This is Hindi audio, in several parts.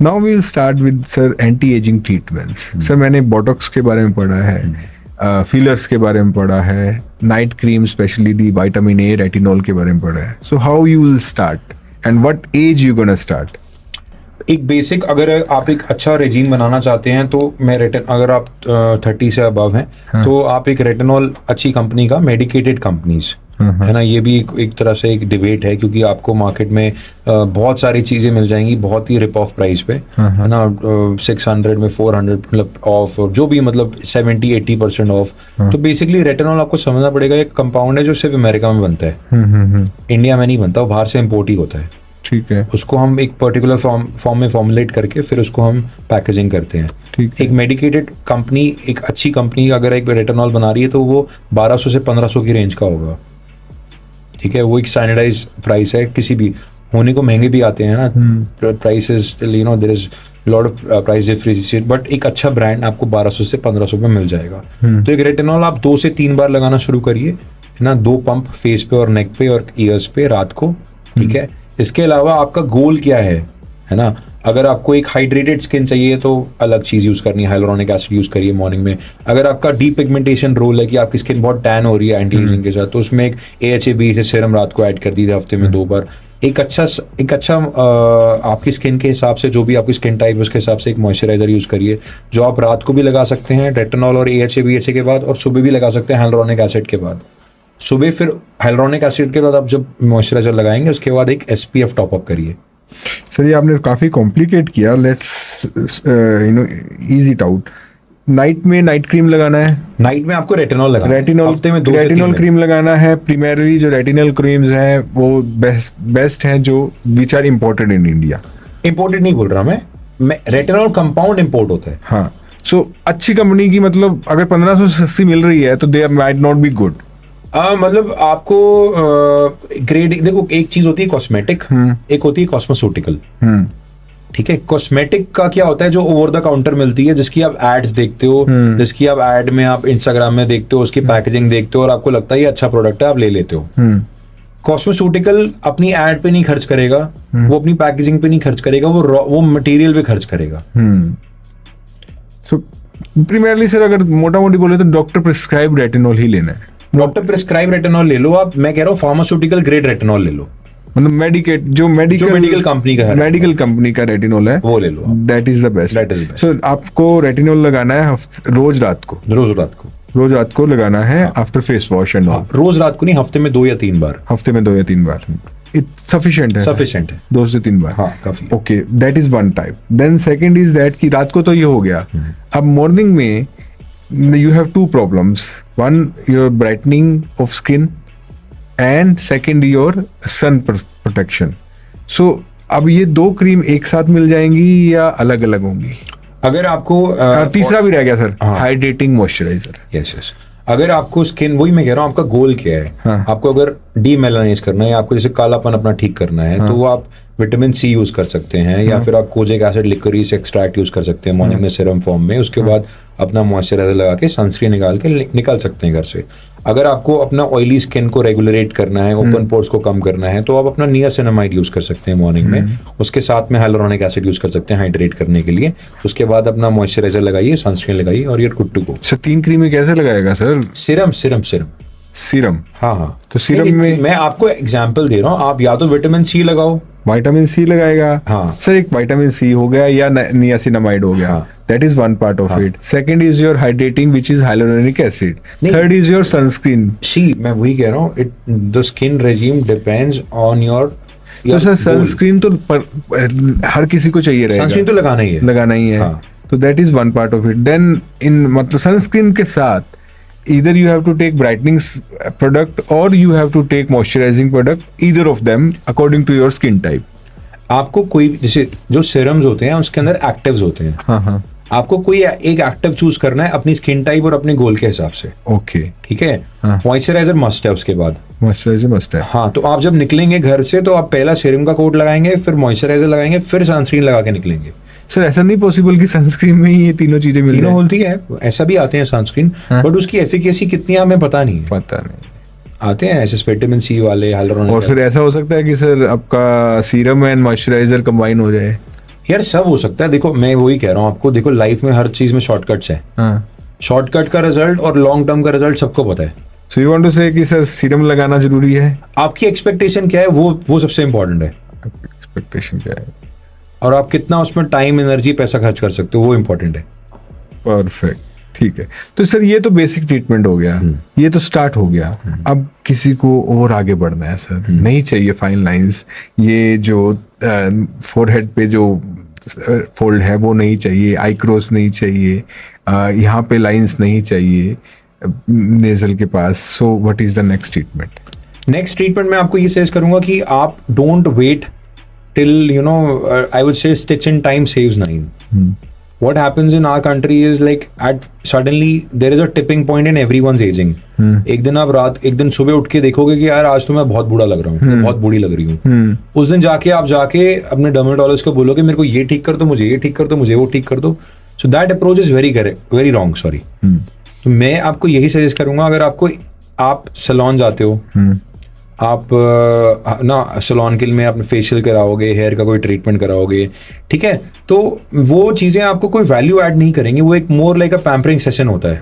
Now we will start with sir anti ageing treatments. Sir मैंने बोटॉक्स के बारे में पढ़ा है, फिलर्स के बारे में पढ़ा है, night cream specially the vitamin A retinol के बारे में पढ़ा है। So how you will start and what age you gonna start? एक बेसिक, अगर आप एक अच्छा रेजीम बनाना चाहते हैं तो अगर आप 30 से अबव हैं तो आप एक रेटिनॉल अच्छी कंपनी का, मेडिकेटेड कंपनीज है ना, ये भी एक तरह से एक डिबेट है, क्योंकि आपको मार्केट में बहुत सारी चीज़ें मिल जाएंगी बहुत ही रिप ऑफ प्राइस पे, है ना, 600 में 400 मतलब ऑफ, जो भी मतलब 70-80% ऑफ। तो बेसिकली रेटिनॉल आपको समझना पड़ेगा, एक कंपाउंड है जो सिर्फ अमेरिका में बनता है, इंडिया में नहीं बनता, वो बाहर से इम्पोर्ट ही होता है। ठीक है। उसको हम एक पर्टिकुलर फॉर्म में फॉर्मुलेट करके फिर उसको हम पैकेजिंग करते हैं। ठीक है। एक मेडिकेटेड कंपनी, एक अच्छी कंपनी अगर एक रेटिनॉल बना रही है तो वो 1200 से 1500 की रेंज का होगा। ठीक है, वो एक स्टैंडर्डाइज प्राइस है, किसी भी होने को महंगे भी आते हैं ना, prices you know there is lot of price differentiate, but एक अच्छा ब्रांड आपको 1200 से 1500 में मिल जाएगा। तो एक रेटिनॉल आप 2 से 3 बार लगाना शुरू करिए, है ना, 2 पंप फेस पे और नेक पे और ईयर्स पे रात को। ठीक है, इसके अलावा आपका गोल क्या है ना, अगर आपको एक हाइड्रेटेड स्किन चाहिए तो अलग चीज़ यूज़ करनी है, हाइलुरोनिक एसिड यूज़ करिए मॉर्निंग में। अगर आपका डीपिगमेंटेशन रोल है कि आपकी स्किन बहुत टैन हो रही है एंटी एजिंग के साथ, तो उसमें एक AHA सीरम रात को ऐड कर दीजिए हफ्ते में 2 बार। एक अच्छा आपकी स्किन के हिसाब से, जो भी आपकी स्किन टाइप है उसके हिसाब से एक मॉइस्चराइजर यूज़ करिए, जो आप रात को भी लगा सकते हैं रेटिनॉल और AHA के बाद, और सुबह भी लगा सकते हैं हाइलुरोनिक एसिड के बाद। सुबह फिर हाइलुरोनिक एसिड के बाद आप जब मॉइस्चराइजर लगाएंगे उसके बाद एक SPF टॉपअप करिए। सर ये आपने काफ़ी कॉम्प्लिकेट किया, let's ease it out. Night में नाइट क्रीम लगाना है, नाइट में आपको रेटिनॉल लगाना है, हफ्ते में 2 से 3 रेटिनॉल क्रीम लगाना है। प्राइमरीली जो रेटिनॉल क्रीम्स हैं वो बेस्ट हैं, जो which are imported in India. Imported नहीं बोल रहा मैं रेटिनॉल कंपाउंड इम्पोर्ट होता है। हाँ, सो अच्छी कंपनी की, मतलब अगर 1500 से सस्ती मिल रही है तो they might not be good. मतलब आपको ग्रेड, देखो एक चीज होती है कॉस्मेटिक, एक होती है कॉस्मेस्यूटिकल। ठीक है, कॉस्मेटिक का क्या होता है, जो ओवर द काउंटर मिलती है, जिसकी आप एड्स देखते हो, जिसकी आप एड में आप इंस्टाग्राम में देखते हो, उसकी पैकेजिंग देखते हो और आपको लगता है ये अच्छा प्रोडक्ट है, आप ले लेते हो। कॉस्मेस्यूटिकल अपनी एड पे नहीं खर्च करेगा, वो अपनी पैकेजिंग पे नहीं खर्च करेगा, वो मटेरियल पे खर्च करेगा। सो प्राइमरीली सर अगर मोटा मोटी बोले तो डॉक्टर प्रिस्क्राइब रेटिनॉल ही लेना है। डॉक्टर प्रिस्क्राइब रेटिनॉल ले लो आप, मैं कह रहा हूँ फार्मास्यूटिकल ग्रेड रेटिनॉल ले लो, मतलब मेडिकल कंपनी का है, मेडिकल कंपनी का रेटिनॉल है, वो ले लो। That is the best. So आपको रेटिनॉल लगाना है रोज रात को लगाना है after face wash and all. रोज रात को नहीं, हफ्ते में 2 या 3 बार। हफ्ते में 2 या 3 बार सफिशिएंट है 2 से 3 बार। हाँ, काफी। Okay, that is one type. Then second is that कि रात को तो ये हो गया, अब मॉर्निंग में you have 2 problems. One, your brightening of skin, and second, your sun protection. So अब ये 2 क्रीम एक साथ मिल जाएंगी या अलग अलग होंगी? अगर आपको तीसरा भी रह गया सर, हाइड्रेटिंग मॉइस्चराइजर। यस, अगर आपको स्किन, वही मैं कह रहा हूँ, आपका गोल क्या है? हाँ. आपको अगर डीमेलानाइज करना है, आपको जैसे कालापन अपना ठीक करना है, तो वो आप विटामिन C यूज कर सकते हैं, या फिर आप kojic acid liquorice extract use कर सकते हैं मॉर्निंग में सीरम फॉर्म में। उसके बाद अपना मॉइस्चराइजर लगा के सनस्क्रीन निकाल के निकल सकते हैं घर से। अगर आपको अपना ऑयली स्किन को रेगुलेट करना है, ओपन पोर्स को कम करना है, तो आप अपना नियासिनामाइड यूज कर सकते हैं मॉर्निंग में। उसके साथ में हाइलुरोनिक एसिड यूज कर सकते हैं हाइड्रेट करने के लिए। उसके बाद अपना मॉइस्चराइजर लगाइए, सनस्क्रीन लगाइए और your good to go. Sir 3 क्रीमें कैसे लगाएगा सर? सीरम। हाँ, तो सीरम में मैं आपको एग्जांपल दे रहा हूँ, आप या तो विटामिन C लगाओ, विटामिन C लगाएगा। हाँ सर, एक विटामिन C हो गया या नियासिनामाइड हो गया, that is one part of it. Second is your hydrating which is hyaluronic acid. Third is your sunscreen. मैं वही कह रहा हूँ, the skin regime depends on your. तो सर सनस्क्रीन तो हर किसी को चाहिए रहेगा, सनस्क्रीन तो लगाना ही है। तो that is one part of it. Then in मतलब सनस्क्रीन के साथ either you have to take brightening product or you have to take moisturizing product, either of them according to your skin type. आपको कोई, जैसे जो सीरम्स होते हैं उसके अंदर एक्टिव्स होते हैं। हाँ, आपको कोई एक एक्टिव चूज करना है अपनी स्किन टाइप और अपने गोल के हिसाब से। ओके, ठीक है। मॉइस्चराइजर मस्ट है, उसके बाद मॉइस्चराइजर मस्ट है। हाँ, तो आप जब निकलेंगे घर से तो आप पहला सीरम का कोट लगाएंगे, फिर मॉइस्चराइजर लगाएंगे, फिर सनस्क्रीन लगा के निकलेंगे। सर ऐसा नहीं पॉसिबल कि सनस्क्रीन में ही ये तीनों चीजें मिल तीनों होती है, ऐसा भी आते हैं सनस्क्रीन, बट उसकी एफिकेसी कितनी है हमें पता नहीं आते हैं ऐसे विटामिन C वाले, हाइलुरोनिक। और फिर ऐसा हो सकता है कि सर आपका सीरम एंड मॉइस्चराइजर कंबाइन हो जाए। यार सब हो सकता है, देखो मैं वही कह रहा हूँ आपको, देखो लाइफ में हर चीज में शॉर्टकट्स है। हाँ, शॉर्टकट का रिजल्ट और लॉन्ग टर्म का रिजल्ट सबको पता है। सो यू वांट टू से कि सर सीरम लगाना जरूरी है? आपकी एक्सपेक्टेशन क्या है, वो सबसे इंपॉर्टेंट है। एक्सपेक्टेशन क्या है? और आप कितना उसमें टाइम, एनर्जी, पैसा खर्च कर सकते हो, वो इंपॉर्टेंट है। परफेक्ट, ठीक है। तो सर ये तो बेसिक ट्रीटमेंट हो गया, ये तो स्टार्ट हो गया। अब किसी को और आगे बढ़ना है सर, नहीं चाहिए फाइन लाइंस, ये जो फोरहेड पे जो फोल्ड है वो नहीं चाहिए, आई क्रोस नहीं चाहिए, यहाँ पे लाइंस नहीं चाहिए नेजल के पास। So what is the next treatment? Next treatment में आपको ये सजेस्ट करूंगा कि आप don't wait till I would say stitch in time saves nine. What happens in our country is like at suddenly there is a tipping point in everyone's aging. एक दिन सुबह उठ के देखोगे कि यार आज तो मैं बहुत बूढ़ा लग रहा हूँ, मैं बहुत बूढ़ी लग रही हूँ। उस दिन जाके अपने डर्मेटोलॉजिस्ट को बोलोगे मेरे को ये ठीक कर दो, मुझे ये ठीक कर दो, मुझे वो ठीक कर दो। So that approach is very wrong, sorry. तो मैं आपको यही सजेस्ट करूंगा, अगर आप सैलून जाते हो, आप ना सैलून के लिए अपने फेशियल कराओगे, हेयर का कोई ट्रीटमेंट कराओगे, ठीक है, तो वो चीजें आपको कोई वैल्यू ऐड नहीं करेंगे। वो एक मोर लाइक अ पैम्परिंग सेशन होता है।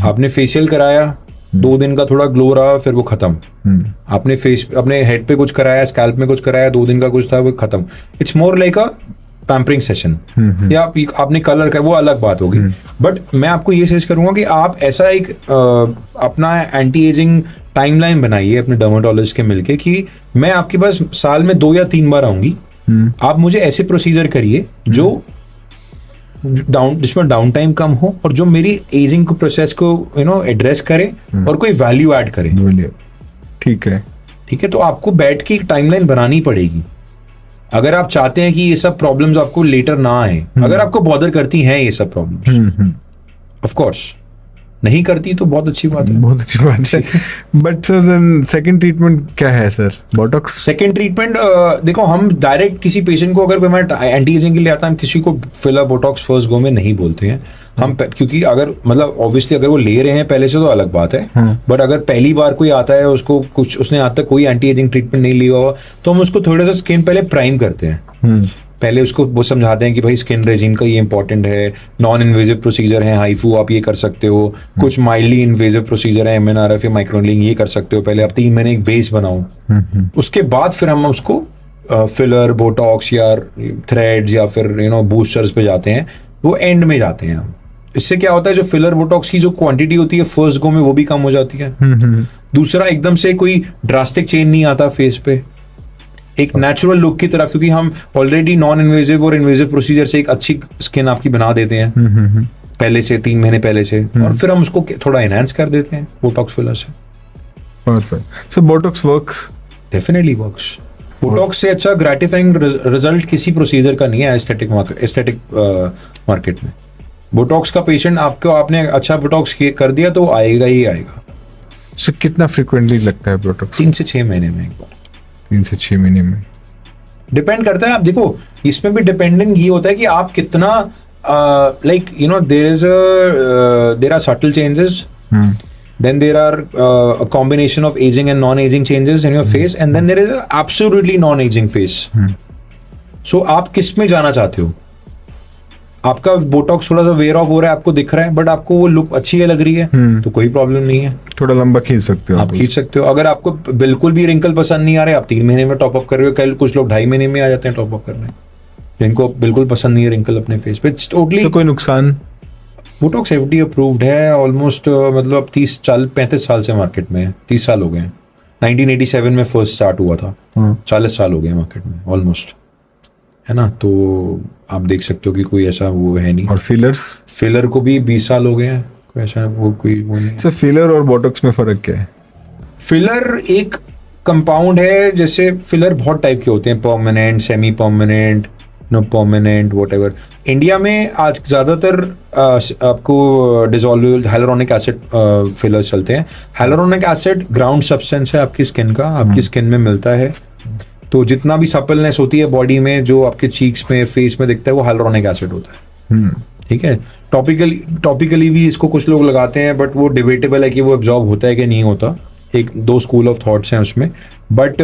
आपने फेशियल कराया, 2 दिन का थोड़ा ग्लो रहा, फिर वो खत्म। आपने अपने हेड पे कुछ कराया, स्कैल्प में कुछ कराया, 2 दिन का कुछ था, वो खत्म। It's more like a pampering session. या आपने कलर कर, वो अलग बात होगी। बट मैं आपको ये सजेस्ट करूंगा कि आप ऐसा एक अपना एंटी एजिंग टाइमलाइन बनाइए अपने डर्मेटोलॉजिस्ट के मिलके कि मैं आपके पास साल में 2 या 3 बार आऊंगी, आप मुझे ऐसे प्रोसीजर करिए जो जिसमें डाउन टाइम कम हो और जो मेरी एजिंग को प्रोसेस को एड्रेस करे और कोई वैल्यू ऐड करे। ठीक है, ठीक है। तो आपको बैठ के एक टाइमलाइन बनानी पड़ेगी अगर आप चाहते हैं कि ये सब प्रॉब्लम्स आपको लेटर ना आए। अगर आपको बॉदर करती हैं ये सब प्रॉब्लम्स, ऑफ कोर्स, नहीं करती तो बहुत अच्छी बात है, बहुत अच्छी बात है। बट सर सेकंड ट्रीटमेंट क्या है सर? बोटॉक्स? सेकंड ट्रीटमेंट देखो, हम डायरेक्ट किसी पेशेंट को अगर मैं एंटी एजिंग के लिए आता है, हम किसी को फिलर बोटॉक्स फर्स्ट गो में नहीं बोलते हैं हम, क्योंकि अगर मतलब ऑब्वियसली अगर वो ले रहे हैं पहले से तो अलग बात है। बट अगर पहली बार कोई आता है, उसको कुछ उसने आज तक कोई एंटी एजिंग ट्रीटमेंट नहीं लिया हुआ, तो हम उसको थोड़ा सा स्किन पहले प्राइम करते हैं। पहले उसको वो समझाते हैं कि भाई स्किन रेजिम का ये इंपॉर्टेंट है, नॉन इन्वेजिव प्रोसीजर है, हाइफू आप ये कर सकते हो, कुछ माइल्डली इन्वेजिव प्रोसीजर है, MNRF या माइक्रोनेलिंग ये कर सकते हो। पहले आप 3 महीने एक बेस बनाओ, उसके बाद फिर हम उसको फिलर, बोटॉक्स या थ्रेड्स या फिर बूस्टर्स पे जाते हैं, वो एंड में जाते हैं हम। इससे क्या होता है, जो फिलर बोटॉक्स की जो क्वांटिटी होती है फर्स्ट गो में वो भी कम हो जाती है। दूसरा, एकदम से कोई ड्रास्टिक चेंज नहीं आता फेस पे, एक नेचुरल लुक की तरफ, क्योंकि हम ऑलरेडी नॉन इन्वेजिव और इन्वेजिव प्रोसीजर से एक अच्छी स्किन आपकी बना देते हैं पहले से, 3 महीने पहले से, और फिर हम उसको थोड़ा एनहांस कर देते हैं बोटॉक्स फिलर से। Perfect. So Botox works? Definitely works. Botox से अच्छा ग्रेटिफाइंग रिजल्ट किसी प्रोसीजर का नहीं है एस्थेटिक मार्केट में। बोटॉक्स का पेशेंट आपने अच्छा बोटॉक्स कर दिया तो आएगा ही आएगा। सो कितना फ्रिक्वेंटली लगता है बोटॉक्स? 3 से 6 महीने में एक बार। 3 से 6 महीने में डिपेंड करता है। आप देखो, इसमें भी डिपेंडिंग ये होता है कि आप कितना there are subtle changes, then there are a combination of aging and non-aging changes in your face, and then there is a absolutely non-aging face. So आप किस में जाना चाहते हो? आपका बोटॉक्स थोड़ा सा वेयर ऑफ हो रहा है, आपको दिख रहा है, बट आपको वो लुक अच्छी है लग रही है, तो कोई प्रॉब्लम नहीं है, थोड़ा लंबा खींच सकते हो आप खींच सकते हो। अगर आपको बिल्कुल भी रिंकल पसंद नहीं आ रहे, आप 3 महीने में टॉप अप कर रहे हो, कल कुछ लोग 2.5 महीने में आ जाते हैं टॉप अप करने, जिनको बिल्कुल पसंद नहीं है रिंकल अपने फेस पे। टोटली कोई नुकसान? बोटॉक्स FDA अप्रूव्ड है ऑलमोस्ट, मतलब अब 35 साल से मार्केट में है, 30 साल हो गए हैं। 1987 में फर्स्ट स्टार्ट हुआ था, 40 साल हो गए मार्केट में ऑलमोस्ट, है ना। तो आप देख सकते हो कि कोई ऐसा वो है नहीं। और फिलर को भी 20 साल हो गए हैं, कोई ऐसा वो नहीं। सर फिलर और बोटॉक्स में फर्क क्या है? फिलर एक कंपाउंड है, जैसे फिलर बहुत टाइप के होते हैं, permanent, semi permanent, permanent, whatever. India में आज ज्यादातर आपको डिसॉल्वेबल हाइलुरोनिक एसिड फिलर्स चलते हैं। हाइलुरोनिक एसिड ग्राउंड सब्सटेंस है आपकी स्किन का, आपकी स्किन में मिलता है। तो जितना भी सपलनेस होती है बॉडी में, जो आपके चीक्स में, फेस में दिखता है, वो हाइलुरोनिक एसिड होता है। ठीक है। टॉपिकली भी इसको कुछ लोग लगाते हैं, बट वो डिबेटेबल है कि वो एब्जॉर्ब होता है कि नहीं होता। 1-2 स्कूल ऑफ थॉट्स हैं उसमें। बट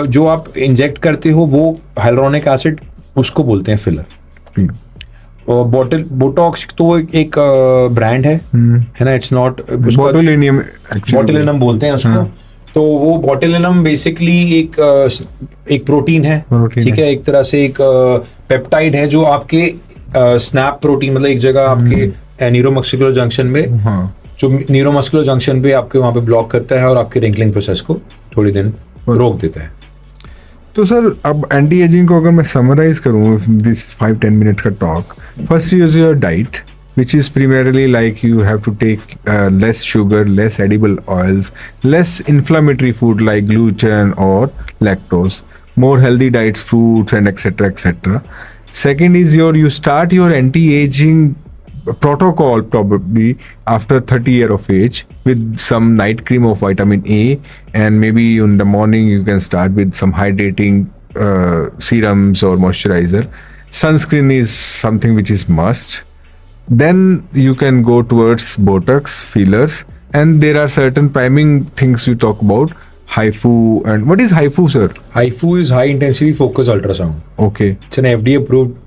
जो आप इंजेक्ट करते हो वो हाइलुरोनिक एसिड उसको बोलते हैं फिलर। Hmm. और बोटॉक्स तो एक ब्रांड है ना, it's not Botulinum actually. Botulinum बोलते हैं उसको। तो वो बोटुलिनम बेसिकली एक प्रोटीन है, प्रोटीन ठीक है, एक तरह से एक पेप्टाइड है जो आपके स्नैप प्रोटीन, मतलब एक जगह आपके न्यूरोमस्कुलर जंक्शन में, हाँ, जो न्यूरोमस्कुलर जंक्शन पे आपके वहाँ पे ब्लॉक करता है और आपके रिंकलिंग प्रोसेस को थोड़ी दिन रोक देता है। तो सर अब एंटी एजिंग को अगर मैं समराइज करूँ दिस 5-10 मिनट का talk, first is your diet which is primarily like you have to take less sugar, less edible oils, less inflammatory food like gluten or lactose, more healthy diets, fruits and etc etc. Second is you start your anti-aging protocol probably after 30 year of age with some night cream of vitamin A, and maybe in the morning you can start with some hydrating serums or moisturizer. Sunscreen is something which is must. Then you can go towards Botox, fillers, and there are certain priming things we talk about, HIFU. And what is HIFU, sir? HIFU is high intensity focus ultrasound. Okay. It's an FDA approved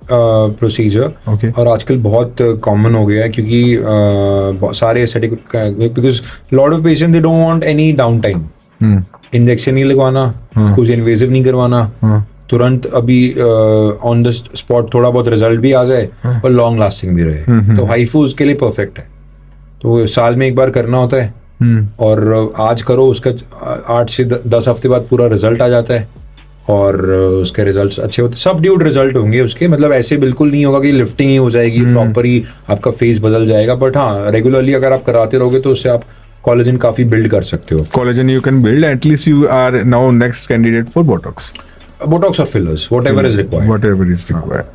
procedure. Okay. और आजकल बहुत कॉमन हो गया है क्योंकि सारे aesthetic, because lot of patients they don't want any downtime. Injection नहीं लगवाना, कुछ इन्वेजिव नहीं करवाना, तुरंत अभी ऑन द स्पॉट थोड़ा बहुत रिजल्ट भी आ जाए और लॉन्ग लास्टिंग भी रहे, तो हाइफू उसके लिए परफेक्ट है। तो साल में एक बार करना होता है और आज करो, उसका 8 से 10 हफ्ते बाद पूरा रिजल्ट आ जाता है और उसके रिजल्ट्स अच्छे होते हैं, सब ड्यूड रिजल्ट होंगे उसके, मतलब ऐसे बिल्कुल नहीं होगा कि लिफ्टिंग ही हो जाएगी, प्रॉपर ही आपका फेस बदल जाएगा, बट हाँ रेगुलरली अगर आप कराते रहोगे तो उससे आप कोलेजन काफी बिल्ड कर सकते हो। Collagen you can build. At least you are now next candidate for Botox. Botox or fillers, whatever is required. Whatever is required.